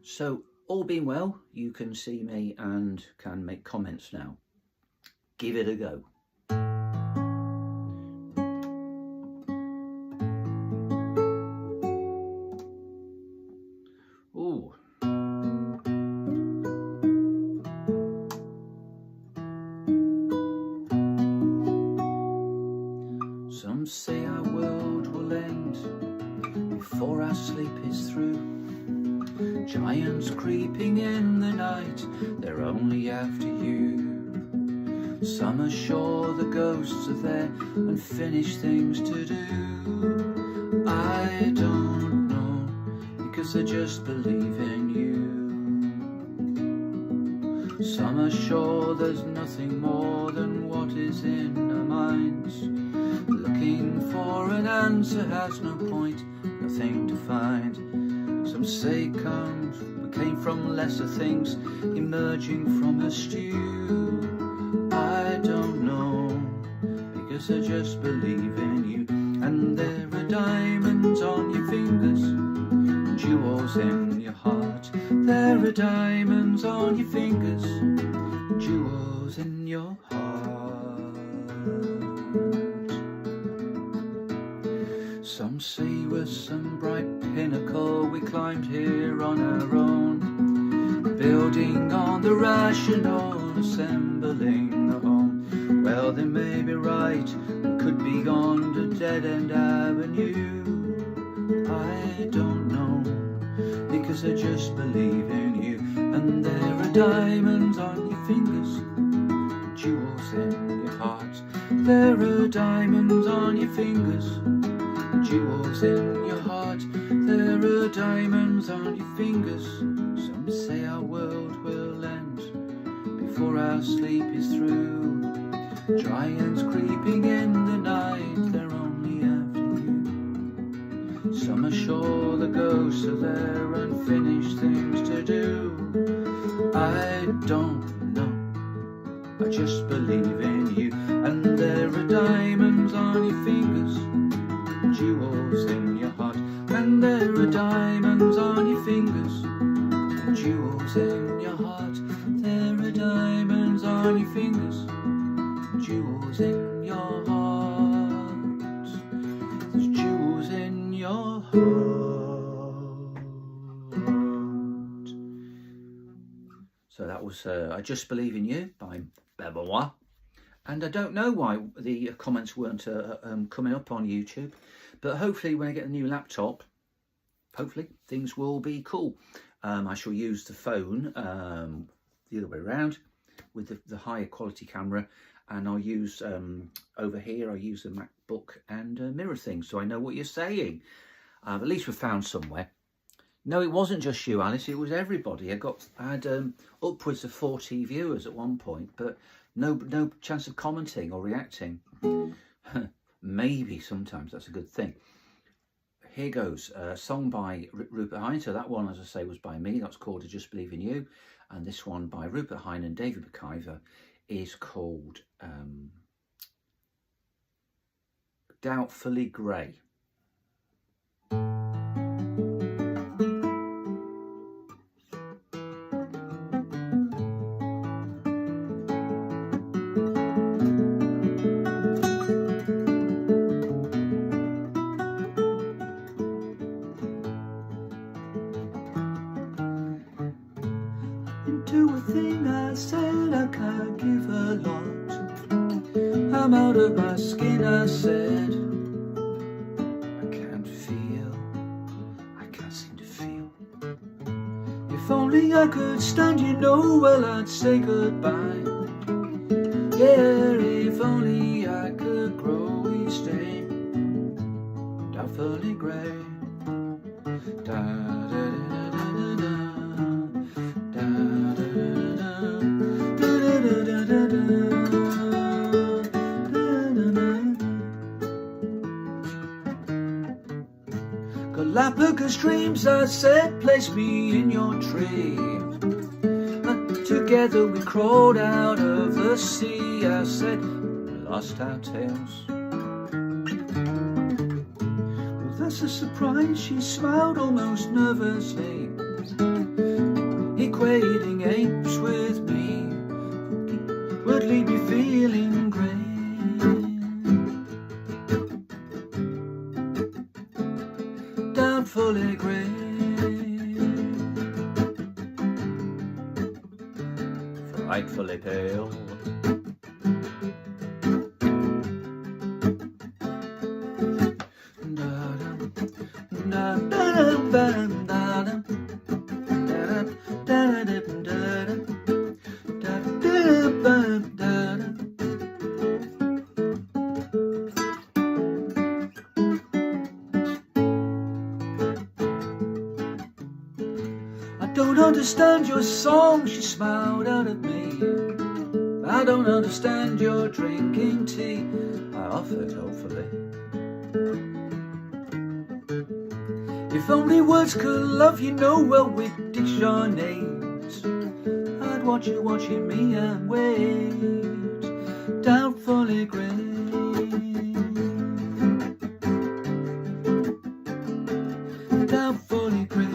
So all being well, you can see me and can make comments now. Give it a go. Ooh. Some say our world will end before our sleep is through. Giants creeping in the night, they're only after you. Some are sure the ghosts are there, unfinished things to do. I don't know, because I just believe in you. Some are sure there's nothing more than what is in our minds. Looking for an answer has no point, nothing to find. Some say we came from lesser things, emerging from a stew. I don't know, because I just believe in you. And there are diamonds on your fingers, jewels in your heart. There are diamonds on your fingers, jewels in your heart. Some say we're some bright pinnacle we climbed here on our own, building on the rational, assembling a home. Well, they may be right, we could be on the dead-end avenue. I don't know, because I just believe in you. And there are diamonds on your fingers, jewels in your heart. There are diamonds on your fingers, jewels in your heart. There are diamonds on your fingers. Some say our world will end before our sleep is through. Giants creeping in the night, they're only after you. Some are sure the ghosts are there, unfinished things to do. I don't know, I just believe in you. And there are diamonds on your fingers, jewels in your heart. And there are diamonds on your fingers, jewels in your heart. There are diamonds on your fingers, jewels in your heart. There's jewels in your heart. So that was I Just Believe in You by Benoit. And I don't know why the comments weren't coming up on YouTube, but hopefully when I get a new laptop, hopefully things will be cool. I shall use the phone the other way around with the higher quality camera, and I'll use over here I'll use the MacBook and mirror thing, so I know what you're saying. At least we're found somewhere. No, it wasn't just you, Alice, it was everybody. I had upwards of 40 viewers at one point, but no chance of commenting or reacting. Maybe sometimes that's a good thing. Here goes a song by Rupert Hine. So that one, as I say, was by me. That's called I Just Believe in You. And this one by Rupert Hine and David McIver is called Doubtfully Gray. Into a thing I said I can't give a lot. I'm out of my skin, I said. I can't seem to feel. If only I could stand, you know, well, I'd say goodbye. Yeah, if only I could grow each day doubtfully gray. Da, da, da, da, da, da, da, da, da, da, Galapagos dreams, I said, place me in your tree. And together we crawled out of the sea. I said, lost our tails. Well, that's a surprise, she smiled almost nervously. equating apes with me would leave me feeling grey. Doubtfully grey, frightfully pale. I don't understand your song, she smiled out at me. I don't understand your drinking tea, I offered hopefully. If only words could love you, know well with dictionaries, I'd watch you watching me and wait. Doubtfully grey, doubtfully grey,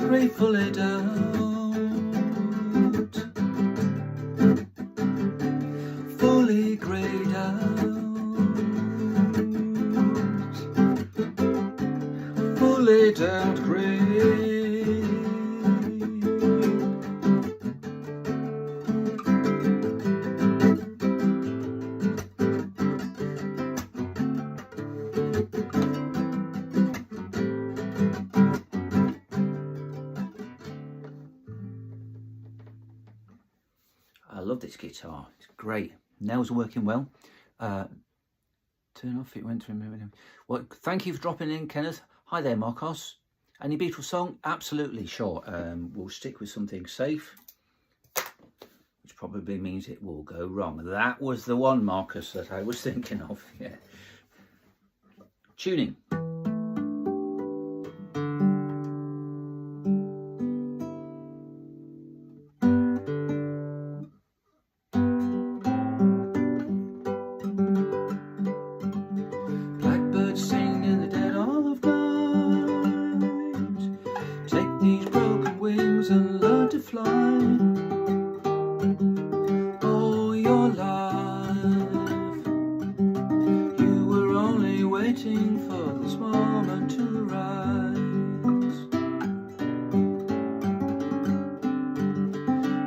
gratefully doubt, fully greyed out, fully doubt grey. I love this guitar, it's great. Nails working well. Turn off, it went to remember him. Well, thank you for dropping in, Kenneth. Hi there, Marcos. Any Beatles song? Absolutely, sure. We'll stick with something safe, which probably means it will go wrong. That was the one, Marcus, that I was thinking of, yeah. Tuning. Blackbird sing in the dead of night. Take these broken wings and learn to fly. All your life you were only waiting for this moment to rise.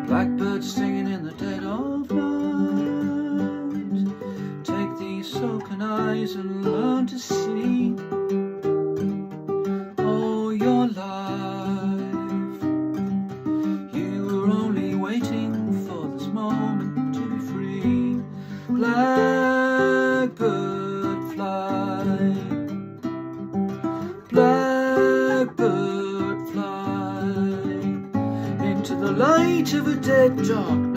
Blackbird singing in the dead of night. Take these sunken eyes and learn to see. All your life you were only waiting for this moment to be free. Blackbird fly, blackbird fly into the light of a dead dark night.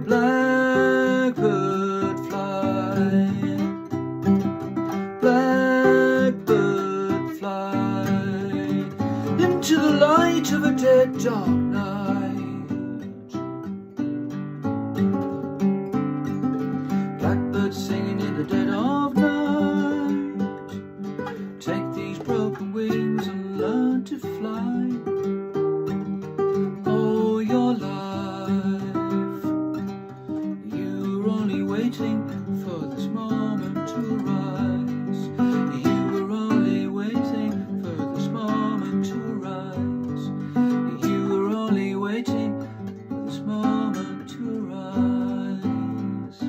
Blackbird fly, blackbird fly into the light of a dead dark night. Blackbird singing in the dead of night. Take these broken wings and learn to fly. All your life you were only waiting for this moment to rise. You were only waiting for this moment to rise. You were only waiting for this moment to rise.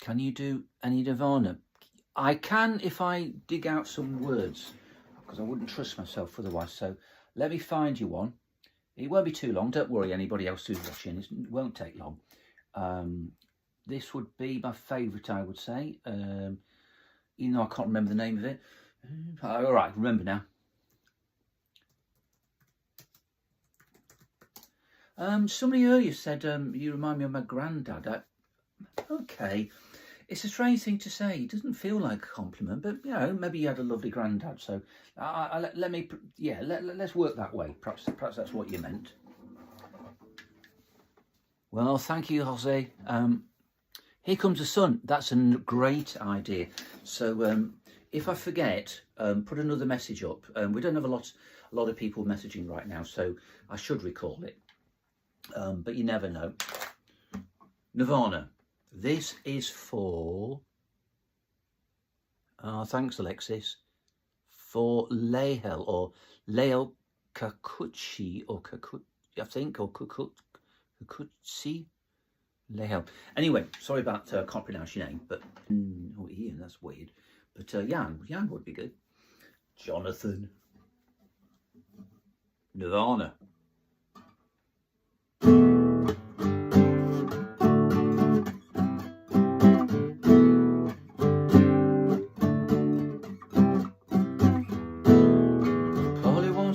Can you do any Nirvana? I can if I dig out some words, because I wouldn't trust myself otherwise. So let me find you one. It won't be too long. Don't worry, anybody else who's watching. It won't take long. This would be my favourite, I would say. You know, I can't remember the name of it. All right, remember now. Somebody earlier said you remind me of my granddad. Okay, it's a strange thing to say. It doesn't feel like a compliment, but you know, maybe you had a lovely granddad. So let's work that way. Perhaps that's what you meant. Well, thank you, Jose. Here comes the sun. That's a great idea. So if I forget, put another message up. We don't have a lot of people messaging right now, so I should recall it. But you never know. Nirvana. This is for... thanks, Alexis. For Lehel, or Leo Kakuchi, or Kakut, I think, or Kakutsi. Lehel. Anyway, sorry about, can't pronounce your name, but... oh, Ian, that's weird. But Jan would be good. Jonathan. Nirvana.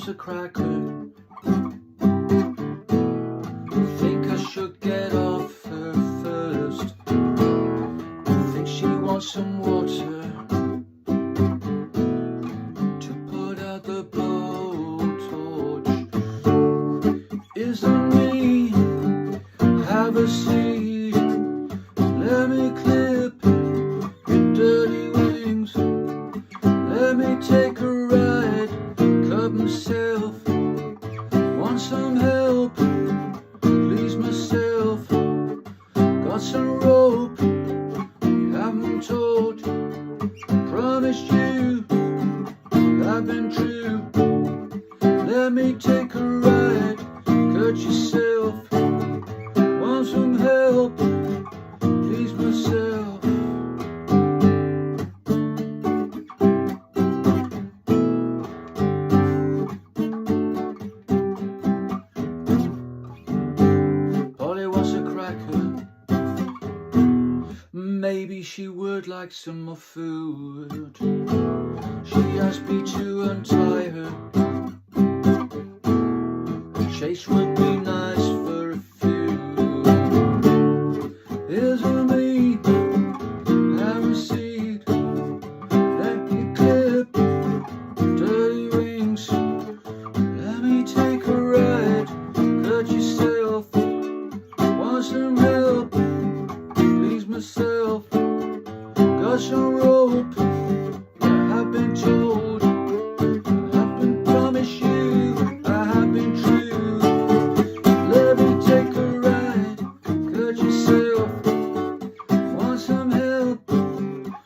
A cracker. Think I should get off her first. Think she wants some water to put out the blowtorch. Isn't me? Have a seat. Let me clip your dirty wings. Let me take a ride. Cut myself, want some help, please myself, got some rope, you haven't told, promised you, I've been true, let me take a ride, cut yourself, want some help, please myself. Maybe she would like some more food. She asked me to untie her. A chase would be nice for a few. Here's a me, have a seat. Let me clip dirty wings. Let me take a ride. Cut yourself. Want some help? Please myself. Got some rope, I have been told, I've been promised you, I have been true. Let me take a ride, cut yourself, want some help,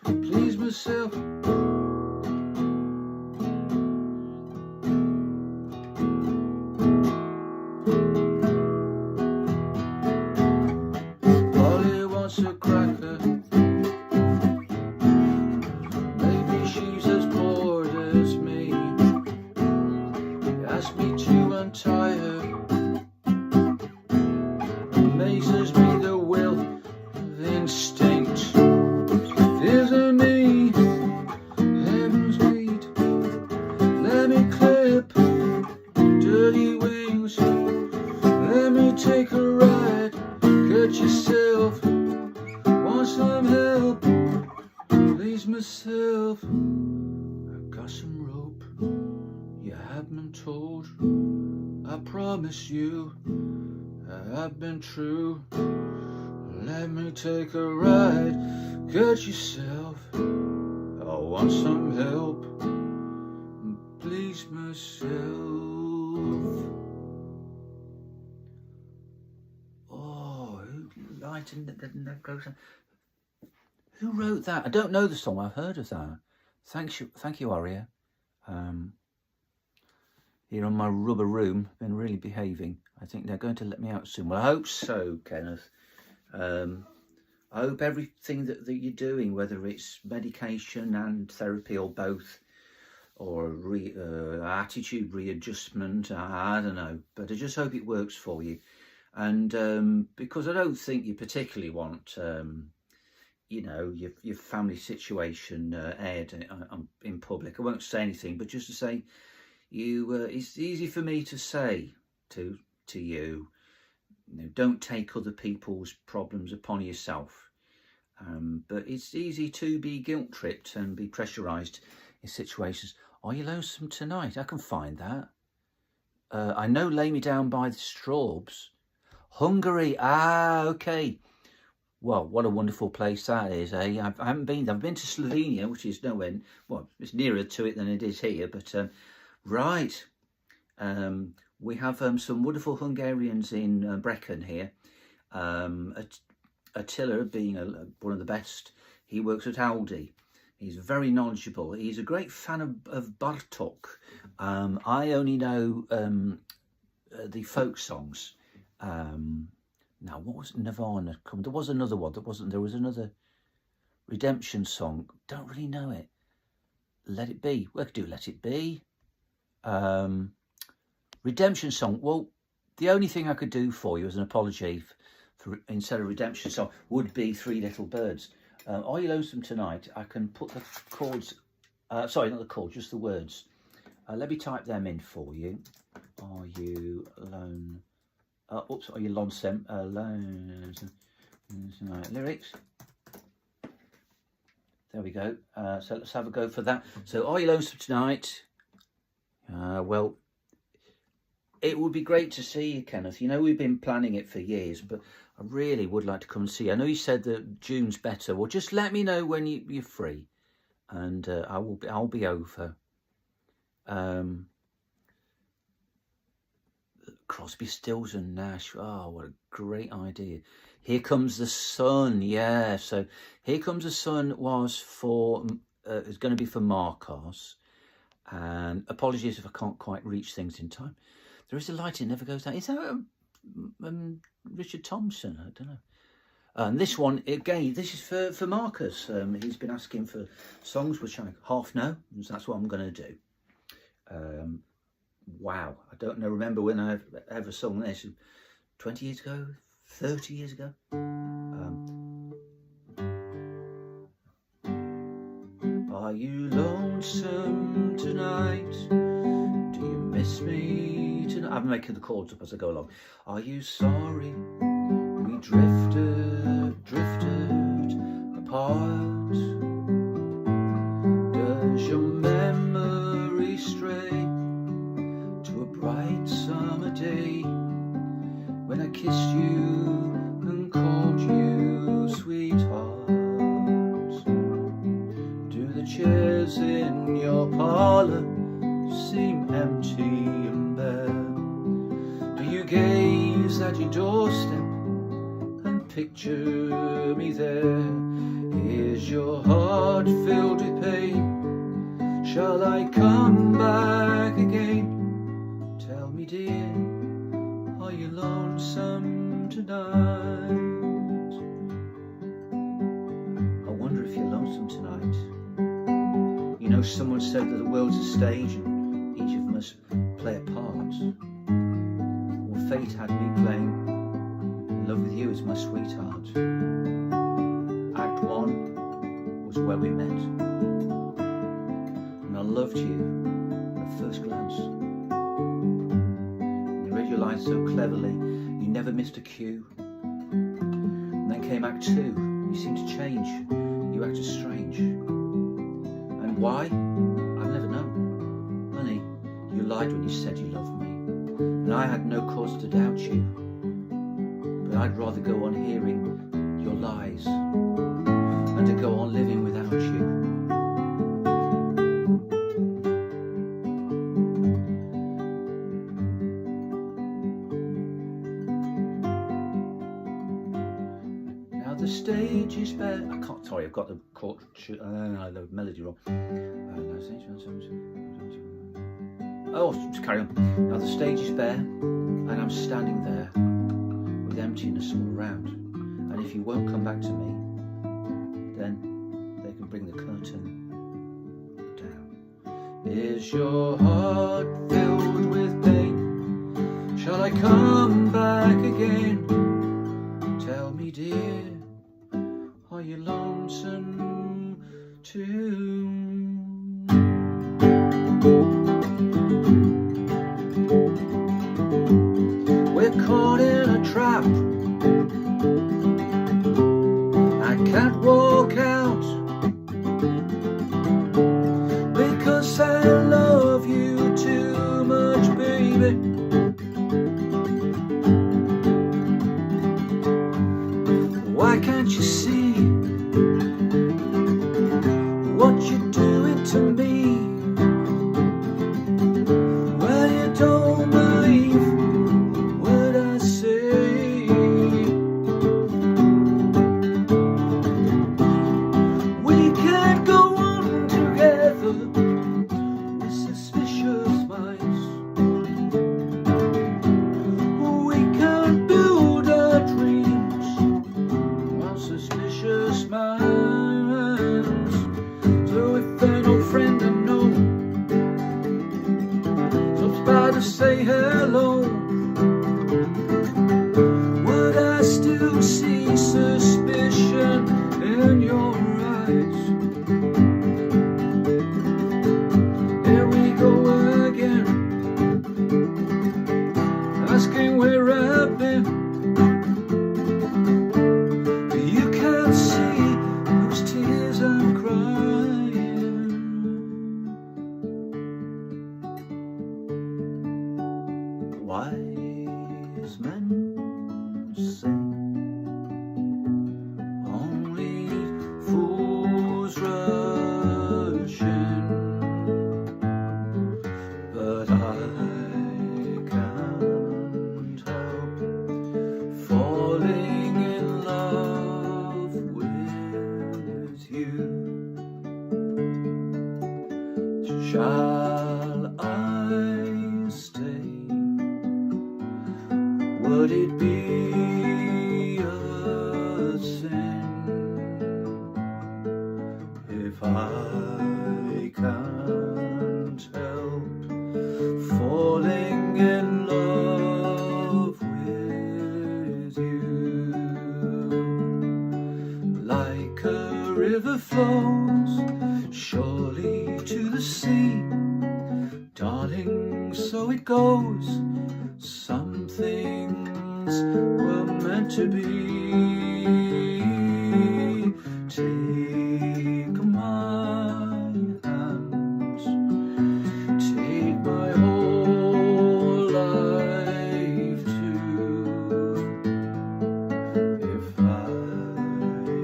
please myself. Polly wants a cracker. Untie her. Amazes me the will of instinct. Isn't me, heaven's meat. Let me clip dirty wings. Let me take a ride. Cut yourself. Want some help? Please myself. I've got some rope. You have been told. I promise you, I've been true. Let me take a ride, cut yourself. I want some help, please myself. Oh, who lightened that goes on? Who wrote that? I don't know the song. I've heard of that. Thank you, Aria. Here on my rubber room, been really behaving. I think they're going to let me out soon. Well, I hope so, Kenneth. I hope everything that you're doing, whether it's medication and therapy or both, or a attitude readjustment. I don't know, but I just hope it works for you. And because I don't think you particularly want, you know, your family situation aired in public. I won't say anything, but just to say, it's easy for me to say to you, you know, don't take other people's problems upon yourself. But it's easy to be guilt-tripped and be pressurised in situations. Are you lonesome tonight? I can find that. I know Lay Me Down by the Strawbs. Hungary. Ah, okay. Well, what a wonderful place that is, eh? I haven't been. I've been to Slovenia, which is nowhere. Well, it's nearer to it than it is here. But right, we have some wonderful Hungarians in Brecon here. Attila being one of the best. He works at Aldi. He's very knowledgeable. He's a great fan of Bartók. I only know the folk songs. Now, what was Nirvana? There was another one. There was another redemption song. Don't really know it. Let It Be. We could do Let It Be. Redemption song. Well, the only thing I could do for you as an apology for instead of redemption song would be Three Little Birds. Are You Lonesome Tonight? I can put the chords, sorry, not the chords, just the words. Let me type them in for you. Are you alone? Oops, are you lonesome? Tonight. Lyrics. There we go. So let's have a go for that. So, are you lonesome tonight? Well, it would be great to see you, Kenneth. You know, we've been planning it for years, but I really would like to come and see you. I know you said that June's better. Well, just let me know when you're free, and I'll be over. Crosby, Stills and Nash. Oh, what a great idea. Here Comes the Sun. Yeah, so Here Comes the Sun was for, it's going to be for Marcos. And apologies if I can't quite reach things in time. There is a light, it never goes down. Is that Richard Thompson? I don't know. And this one, again, this is for Marcus. He's been asking for songs which I half know, so that's what I'm going to do. Wow, I don't know, remember when I ever sung this, 20 years ago, 30 years ago. Are you lonesome tonight? Do you miss me tonight? I'm making the chords up as I go along. Are you sorry we drifted apart? Does your memory stray to a bright summer day when I kissed you and called you sweetheart? Do the chairs in your parlour seem empty and bare? Do you gaze at your doorstep and picture me there? Is your heart filled with pain? Shall I come back again? Tell me, dear, are you lonesome tonight? I wonder if you're lonesome tonight. You know, someone said that the world's a stage and each of us play a part. Well, fate had me playing in love with you as my sweetheart. Act 1 was where we met, and I loved you at first glance. You read your lines so cleverly, you never missed a cue. And then came Act 2, you seemed to change, you acted strange. And why? I've never known. Honey, you lied when you said you loved me, and I had no cause to doubt you. But I'd rather go on hearing your lies than to go on living without you. The stage is bare. I can't. Sorry, I've got the chord, the melody wrong. Oh, just carry on. Now the stage is bare, and I'm standing there with emptiness all around. And if you won't come back to me, then they can bring the curtain down. Is your heart filled with pain? Shall I come back again? Tell me, dear, are you lonesome too? We're caught in a trap. I can't walk out because I love you too much, baby. Why can't you see what you're doing to me? Well, you don't believe what I say. We can't go on together with suspicious minds. We can't build our dreams on suspicious minds. So if an old friend I know stops by to say hello, would I still see suspicion in your eyes? Here we go again, asking where I've been. You can't see those tears I'm crying. Wise men say only fools rush in, but I can't help falling in love with you. Shall I stay? Would it be a sin if I can't help falling in love with you? Like a river flows surely to the sea, darling, so it goes. Some things were meant to be. Take my hand, take my whole life too. If I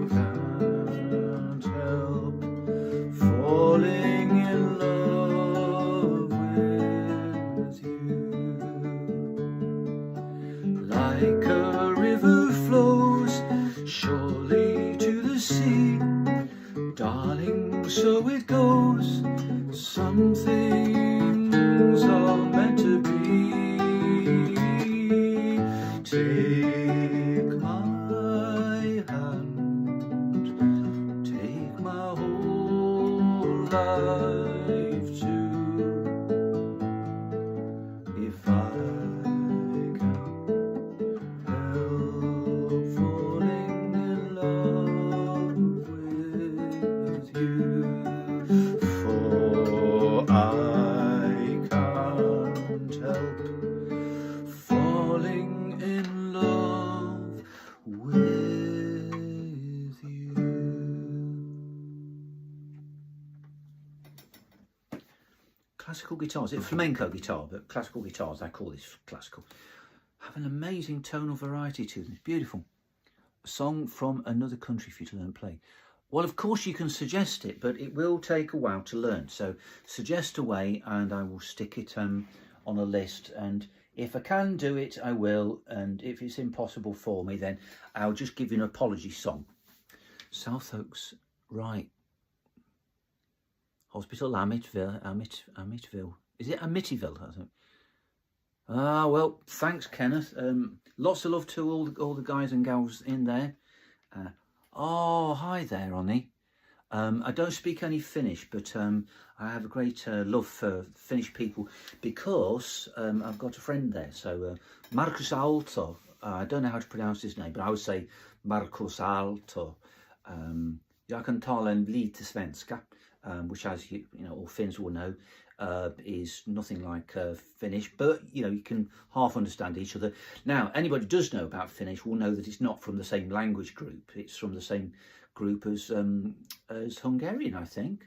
can't help falling in love with you. Like a river flows surely to the sea, darling, so it goes. Some things are meant to be. Take my hand, take my whole life too. If I falling in love with you, for I can't help falling in love with you. Classical guitars, it's flamenco guitar, but classical guitars, I call this classical, have an amazing tonal variety to them. It's beautiful. A song from another country for you to learn to play. Well, of course you can suggest it, but it will take a while to learn. So suggest away and I will stick it on a list. And if I can do it, I will. And if it's impossible for me, then I'll just give you an apology song. South Oaks, right. Hospital, Amityville. Is it Amityville? I think. Ah, well, thanks, Kenneth. Lots of love to all the guys and gals in there. Oh, hi there, Ronnie. I don't speak any Finnish, but I have a great love for Finnish people because I've got a friend there. So Markus Aalto, I don't know how to pronounce his name, but I would say Markus Aalto. Jag kan tala lite svenska, which, as you know, all Finns will know, is nothing like Finnish, but you know, you can half understand each other. Now, anybody who does know about Finnish will know that it's not from the same language group. It's from the same group as Hungarian, I think,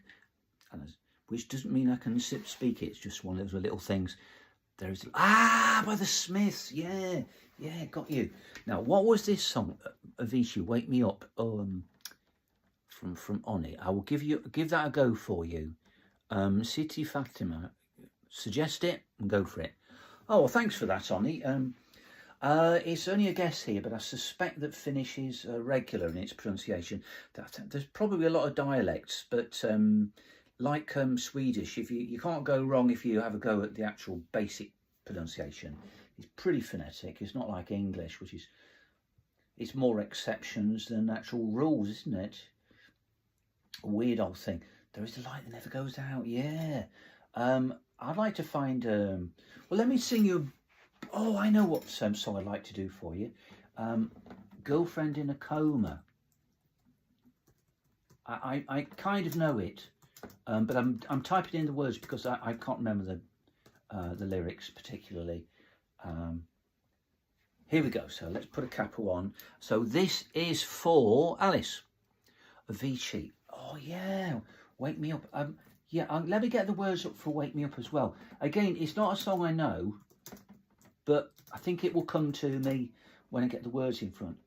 which doesn't mean I can speak it. It's just one of those little things. There is by the Smiths. Yeah, got you. Now, what was this song? Avicii, Wake Me Up. From Oni. I will give that a go for you. Siti Fatima, suggest it and go for it. Oh, well, thanks for that, Oni. It's only a guess here, but I suspect that Finnish is regular in its pronunciation. There's probably a lot of dialects, but like Swedish, if you can't go wrong if you have a go at the actual basic pronunciation. It's pretty phonetic. It's not like English, which is it's more exceptions than actual rules, isn't it? A weird old thing. There is a light that never goes out. Yeah. I'd like to find. Well, let me sing you. Oh, I know what song I'd like to do for you. Girlfriend in a Coma. I kind of know it, but I'm typing in the words because I can't remember the lyrics particularly. Here we go. So let's put a capo on. So this is for Alice. Avicii. Oh yeah, Wake Me Up. Let me get the words up for Wake Me Up as well. Again, it's not a song I know, but I think it will come to me when I get the words in front.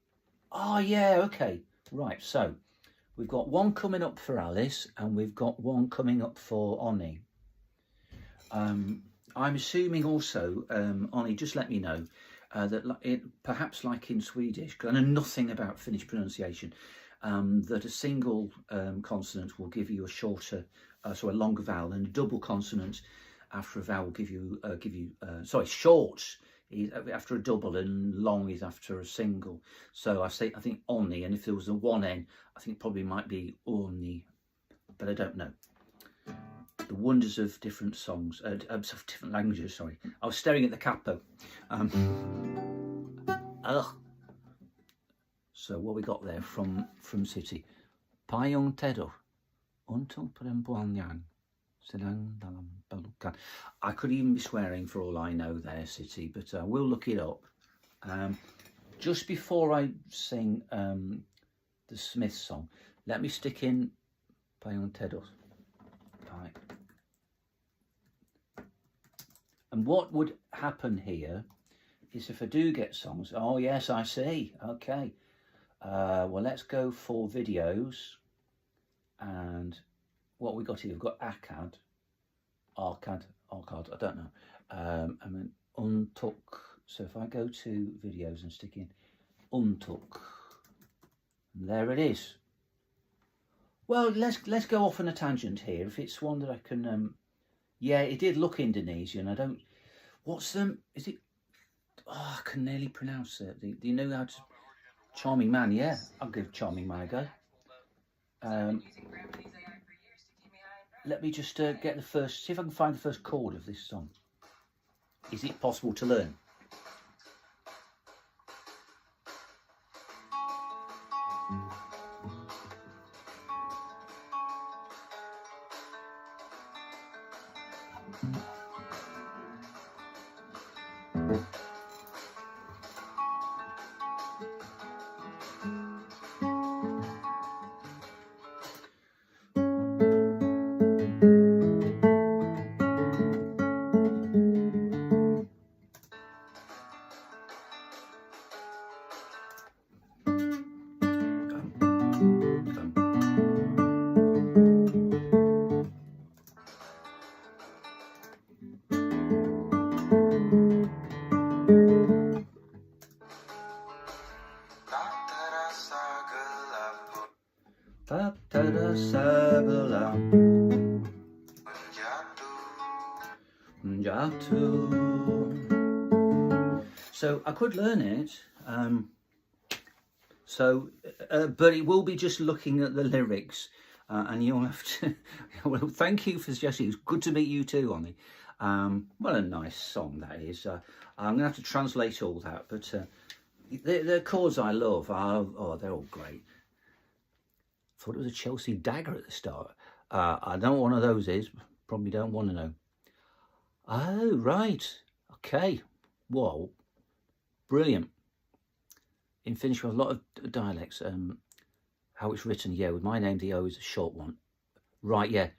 Oh yeah, okay. Right, so we've got one coming up for Alice and we've got one coming up for Oni. I'm assuming also, Oni, just let me know, that perhaps like in Swedish, because I know nothing about Finnish pronunciation, that a single consonant will give you a shorter, so a longer vowel, and a double consonant after a vowel will give you short is after a double and long is after a single. So I think Oni, and if there was a one N, I think it probably might be Oni, but I don't know. The wonders of different songs, of different languages. Sorry, I was staring at the capo. So what we got there from City? Payung Tedo, untuk perempuan sedang dalam pelukan. I could even be swearing for all I know there, City, but we'll look it up. Just before I sing the Smiths song, let me stick in Payung Tedo. Right. And what would happen here is if I do get songs, oh yes, I see, okay. Well, let's go for videos, and what we got here, we've got arcade, I don't know. I mean, untuk. So if I go to videos and stick in untuk, there it is. Well, let's go off on a tangent here. If it's one that I can, yeah, it did look Indonesian. I don't. What's them? Is it? Oh, I can nearly pronounce it. Do you know how to? Charming Man, yeah, I'll give Charming Man a go. Let me just get the first, see if I can find the first chord of this song. Is it possible to learn? So I could learn it, but it will be just looking at the lyrics. and you'll have to. Well, thank you for suggesting. It's good to meet you too, Ollie. What a nice song that is. I'm gonna have to translate all that, but the chords I love are they're all great. Thought it was a Chelsea dagger at the start. I don't know what one of those is. Probably don't want to know. Oh, right. Okay. Whoa. Brilliant. In Finnish, we have a lot of dialects. How it's written, yeah, with my name, the O is a short one. Right, yeah.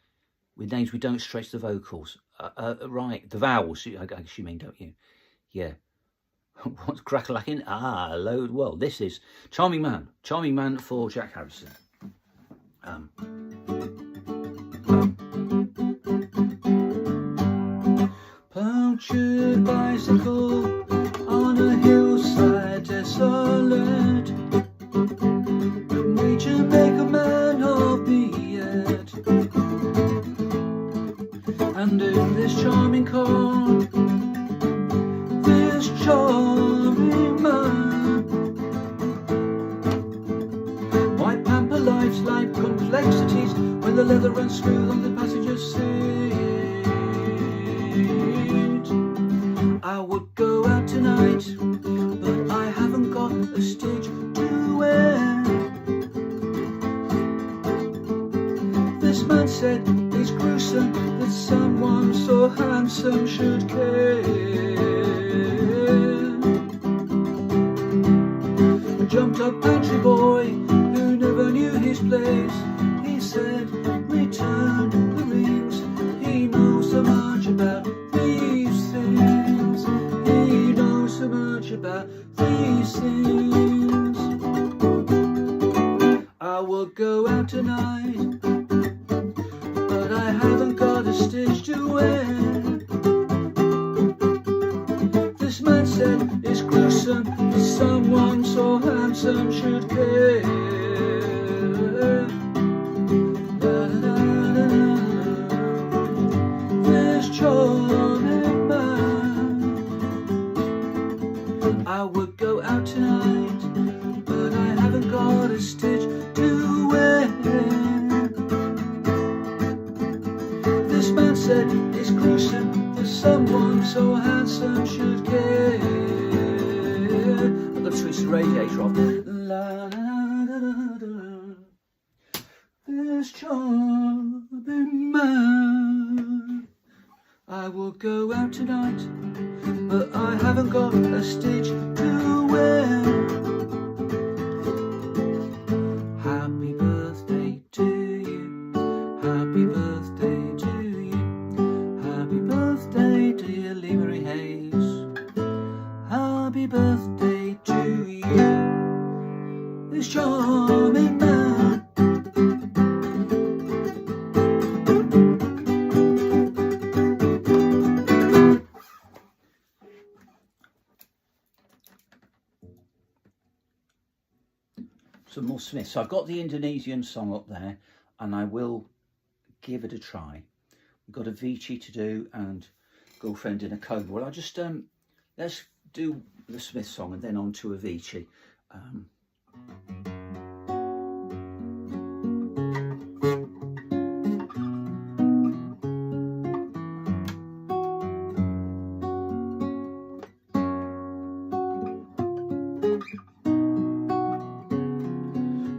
With names, we don't stretch the vocals. Right, the vowels, I guess you mean, don't you? Yeah. What's crack-a-lacking? Load. Well, this is Charming Man for Jack Harrison. Punctured bicycle on a hillside desolate. Nature make a man of me yet. And in this charming car, this charming man, why pamper life's light complexities when the leather runs smooth on the passenger's seat? I would go out tonight, but I haven't got a stitch to wear. This man said it's gruesome that someone so handsome should care. A jumped up pantry boy who never knew his place, he said, return the rings. He knows so much about these things. He knows so much about these things. I will go out tonight, but I haven't got a stitch to wear. This man said it's gruesome that someone so handsome should care. This charming man, I would go out tonight, but I haven't got a stitch to wear. This man said it's gruesome that someone so handsome should care. I've got to switch the radiator off. La, la, la, la, la. This charming man, I will go out tonight, but I haven't got a stitch to wear. Happy birthday to you, happy birthday to you, happy birthday dear Lemery Hayes, happy birthday to you, this charming man. Some more Smiths. So I've got the Indonesian song up there, and I will give it a try. We've got Avicii to do and Girlfriend in a Coma. Well, I'll just let's do the Smith song and then on to Avicii.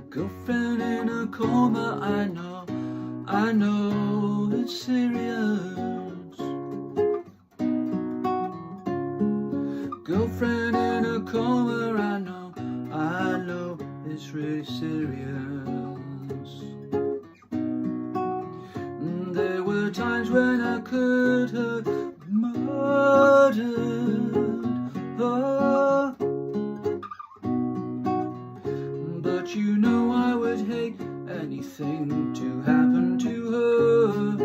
Girlfriend in a coma, I know it's serious. Girlfriend in a coma, I know it's really serious. There were times when I could have murdered her, but you know I would hate anything to happen to her.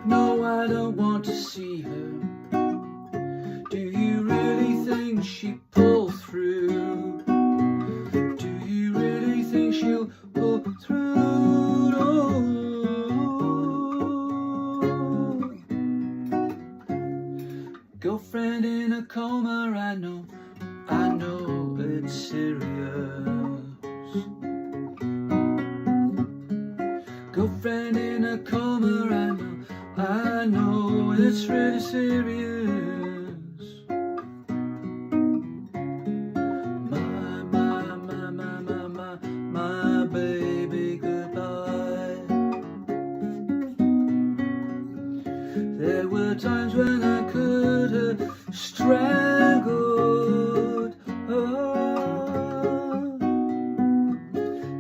No, I don't want to see her. Do you really think she'd pull through? Do you really think she'll pull through? No. Girlfriend in a coma, I know it's serious. a coma, I know it's really serious. My baby, goodbye. There were times when I could have strangled her,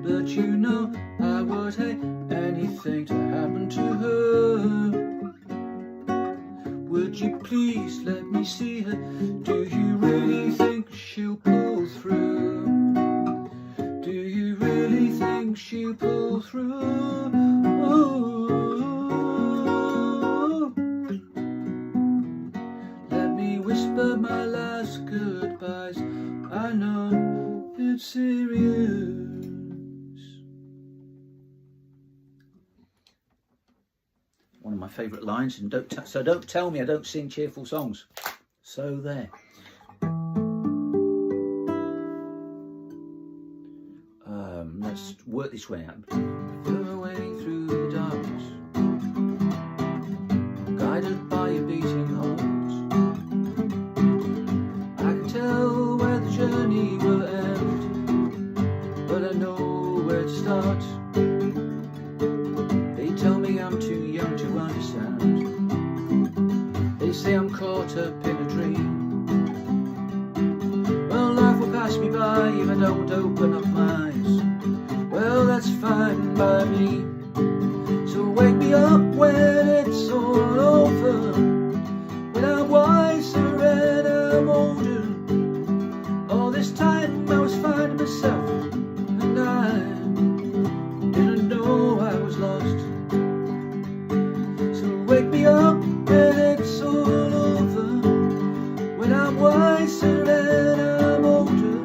but you know I would hate anything to happen to her. Would you please let me see her? Do you really think she'll pull through? Do you really think she'll pull through? Oh, let me whisper my last goodbyes. I know it's serious. One of my favourite lines, and don't tell me I don't sing cheerful songs. So there. Let's work this way out. Flew away through the darkness, guided by your beating heart. I can tell where the journey will end, but I know where to start. They tell me I'm too young to understand. They say I'm caught up in a dream. Well, life will pass me by if I don't open up my eyes. Well, that's fine by me. So wake me up when it's all over, when I'm wiser and I'm older. All this time I was finding myself, and I didn't know I was lost. So wake me up when it's all over, when I'm wiser and I'm older.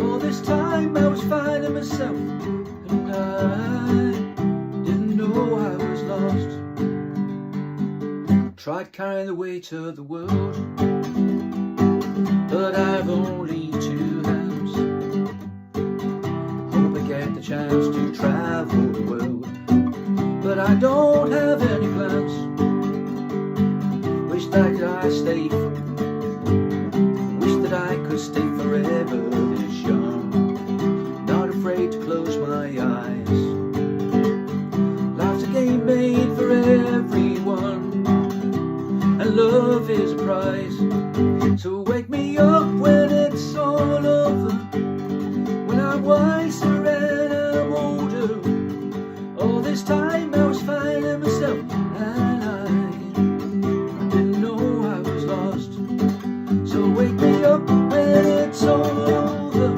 All this time I was finding myself, and I didn't know I was lost. Tried carrying the weight of the world, but I've only two hands. Hope I get the chance to travel the world, but I don't have any plans. Wish that I stayed, wish that I could stay forever this young, not afraid to close my eyes. Life's a game made for everyone, and love is a prize. So wake me up when it's all over, when I'm wiser and I'm older. All this time I was finding myself, and I didn't know I was lost. So wake me up when it's all over,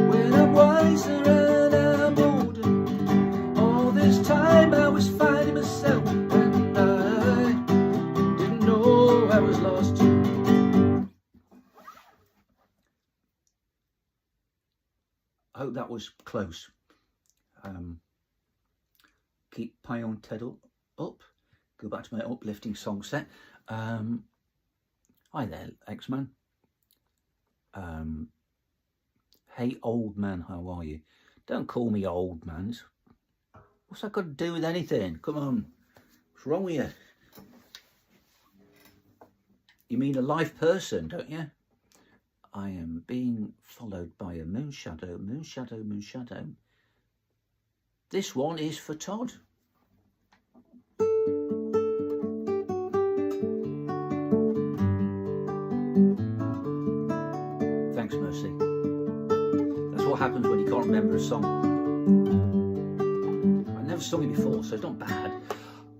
when I'm wiser and I'm older. All this time I was finding myself, and I didn't know I was lost. I hope that was close. Keep my own Teddle up. Go back to my uplifting song set. Hi there, X-Man. Hey, old man, how are you? Don't call me old man. What's that got to do with anything? Come on. What's wrong with you? You mean a live person, don't you? I am being followed by a moon shadow, moon shadow, moon shadow. This one is for Todd. Thanks, Mercy. That's what happens when you can't remember a song. I've never sung it before, so it's not bad.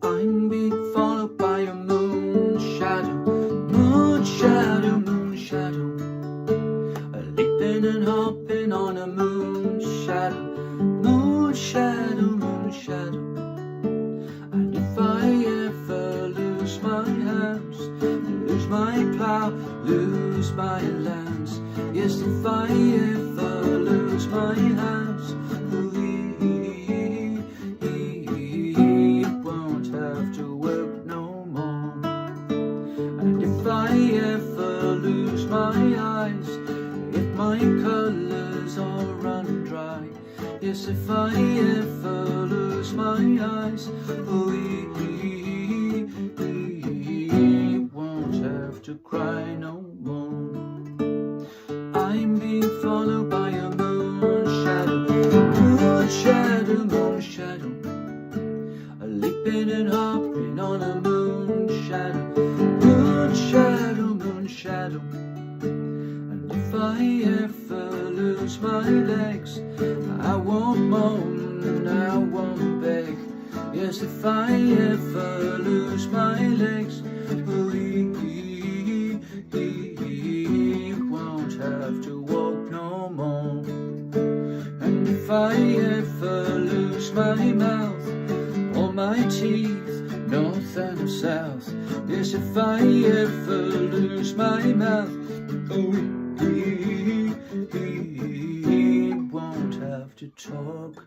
I'm being followed by a moon shadow, moon shadow, moon shadow. Leaping and hopping on a moon shadow, moon shadow, moon shadow. And if I ever lose my house, lose my plough, lose my lands, yes, if I ever lose my house, it won't have to work no more. And if I ever lose my eyes, if my colours all run dry, yes, if I ever lose close my eyes. We won't have to cry no more. I'm being followed by a moon shadow, moon shadow, moon shadow, leaping and hopping on a moon shadow, moon shadow, moon shadow. And if I ever lose my legs, I won't moan, I won't beg. Yes, if I ever lose my legs, we won't have to walk no more. And if I ever lose my mouth or my teeth, north and south, yes, if I ever lose my mouth, we won't have to talk.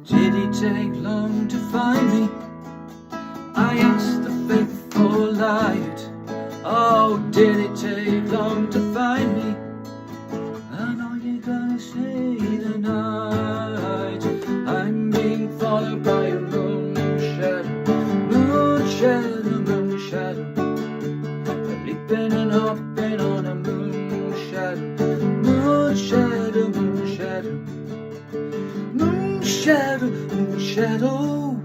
Did it take long to find me? I asked the faithful light. Oh, did it take long to find me? And all you gonna say tonight? I'm being followed by a moon shadow, moon shadow, moon shadow, leaping and hopping on a moon shadow, moon shadow, moon shadow, moon shadow, moon shadow,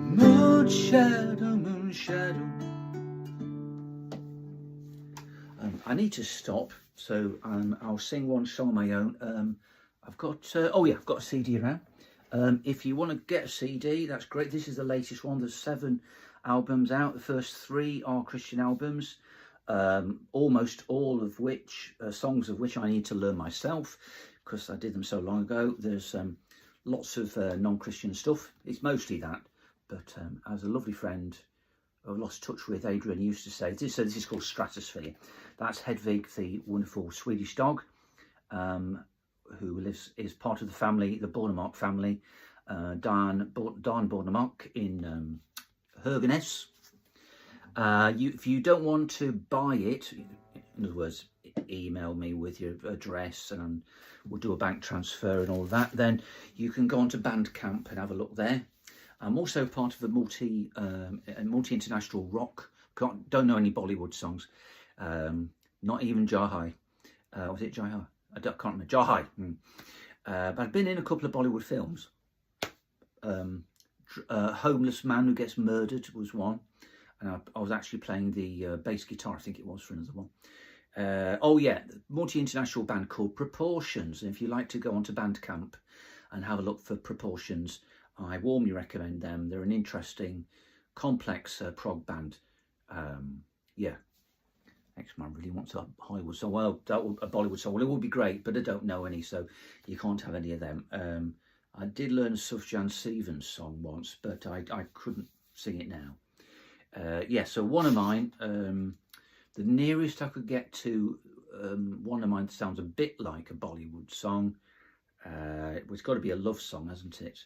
moon shadow, moon shadow. I need to stop, so I'll sing one song on my own. I've got I've got a CD around. If you want to get a CD, that's great. This is the latest one. There's 7 albums out. The first 3 are Christian albums, almost all of which songs of which I need to learn myself because I did them so long ago. There's lots of non-Christian stuff. It's mostly that, but as a lovely friend I've lost touch with, Adrian, used to say, this is called Stratosphere. That's Hedvig, the wonderful Swedish dog, who is part of the family, the Bornemark family. Dan Bornemark in Höganäs. If you don't want to buy it, in other words, email me with your address and we'll do a bank transfer and all of that, then you can go onto Bandcamp and have a look there. I'm also part of the multi-international rock. Don't know any Bollywood songs. Not even Jahai. Was it Jahai? I can't remember. Jahai. But I've been in a couple of Bollywood films. Homeless Man Who Gets Murdered was one. And I was actually playing the bass guitar, I think it was, for another one. Multi-international band called Proportions. And if you like to go onto Bandcamp and have a look for Proportions, I warmly recommend them. They're an interesting, complex prog band. X-Man really wants a Hollywood song. Well, a Bollywood song. Well, it would be great, but I don't know any, so you can't have any of them. I did learn a Sufjan Stevens song once, but I couldn't sing it now. So one of mine, the nearest I could get to one of mine sounds a bit like a Bollywood song. It's got to be a love song, hasn't it?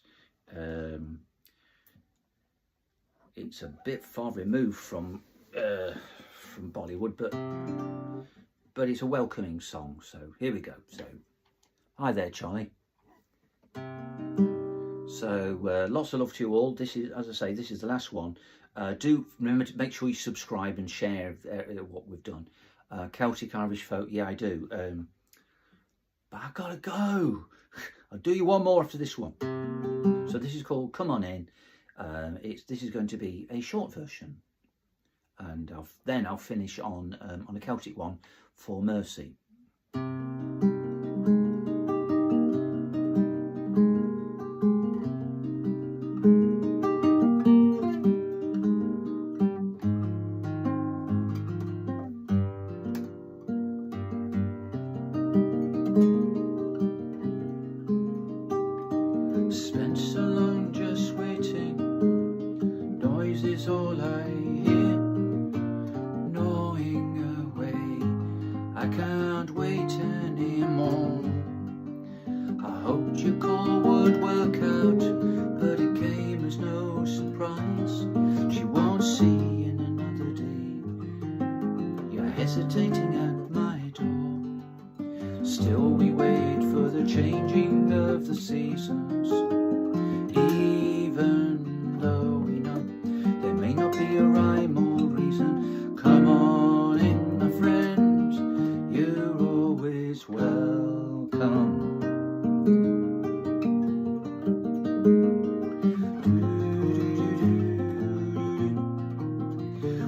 It's a bit far removed from Bollywood, but it's a welcoming song. So here we go. So, hi there, Charlie. So lots of love to you all. This is, as I say, this is the last one. Do remember to make sure you subscribe and share what we've done. Celtic Irish folk, yeah, I do. But I gotta go. I'll do you one more after this one. So this is called Come On In. This is going to be a short version, and then I'll finish on a Celtic one for Mercy. Spent so long just waiting, noise is all I hear, gnawing away, I can't Still we wait for the changing of the seasons, even though we know there may not be a rhyme or reason. Come on in, my friend, you're always welcome.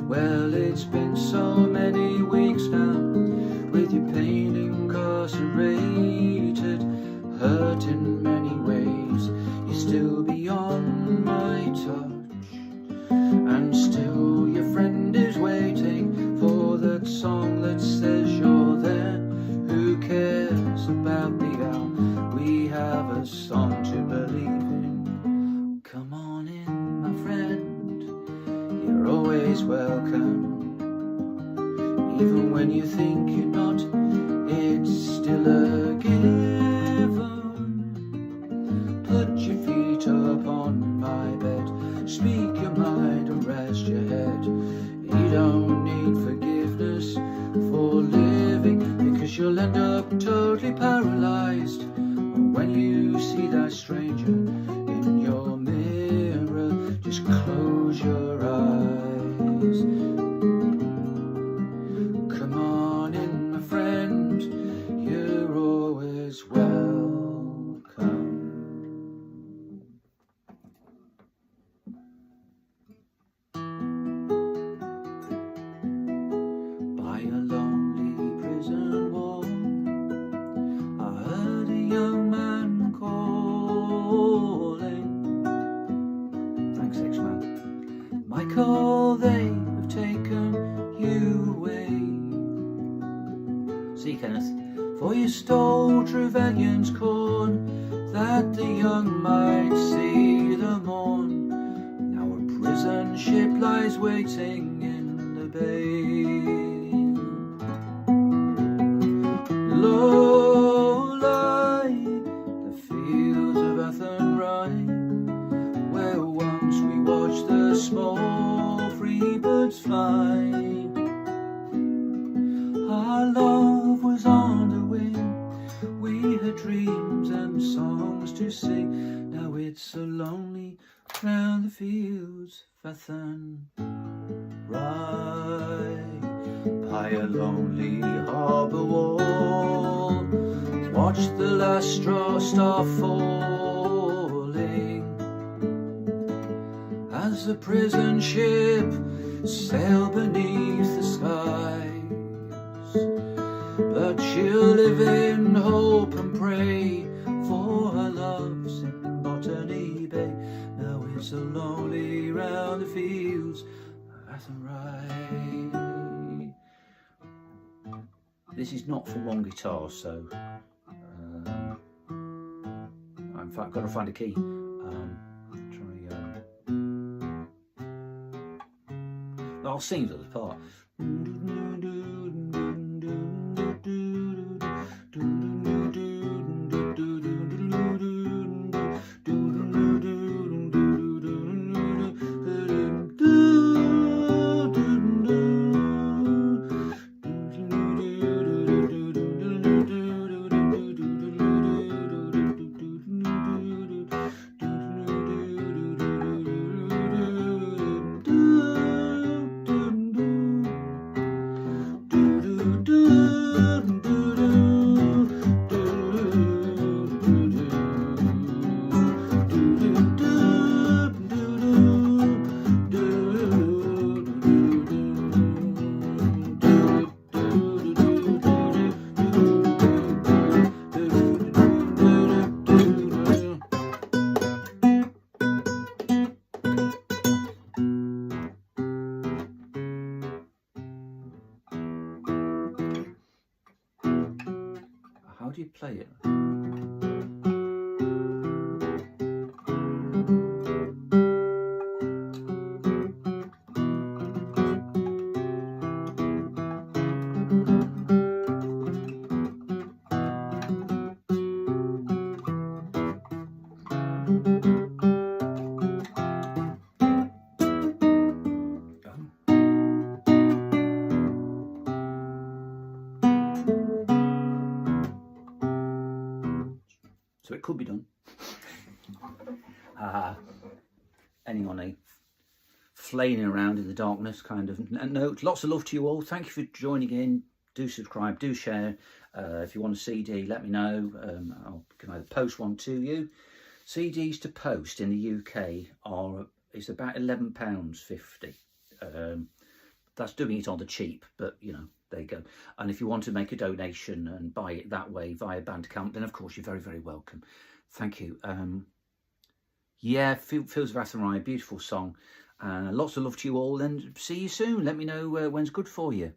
Well, it's been so many weeks now, with your pain incarcerated, hurt in many ways. You're still beyond my touch, and still your friend is waiting for that song that says you're there. Who cares about the hour? We have a song to believe in. Come on in, my friend, you're always welcome. Even when you think you're not, it's still a given. Put your feet up on my bed, speak your mind and rest your head. You don't need forgiveness for living, because you'll end up totally paralyzed when you see that stranger in your mirror. Just close your eyes. Come on in, my friend, you're always welcome. By a lonely prison wall, I heard a young man calling. Thanks, X-Man. Michael, they have taken you away. See, Kenneth, for you stole Trevelyan's corn, that the young might see the morn. Now a prison ship lies waiting in the bay. Low lie the fields of Athenry, where once we watched the small free birds fly. Our love was on the wing, we had dreams and songs to sing. Now it's so lonely round the fields of Athenry. By a lonely harbour wall, watch the last star falling, as the prison ship sailed beneath the skies. But she'll live in hope and pray for her loves in Botany Bay. Now it's so lonely round the fields of Athenry. This is not for one guitar, so in fact I've got to find a key. I'll sing the other part. How do you play it? So it could be done. Anyone flailing around in the darkness kind of note. Lots of love to you all. Thank you for joining in. Do subscribe, do share. If you want a CD, let me know. I can either post one to you. CDs to post in the UK is about £11.50. That's doing it on the cheap, but you know, there you go. And if you want to make a donation and buy it that way via Bandcamp, then of course you're very, very welcome. Thank you. Yeah, Fields of Athenry, beautiful song. Lots of love to you all, and see you soon. Let me know when's good for you.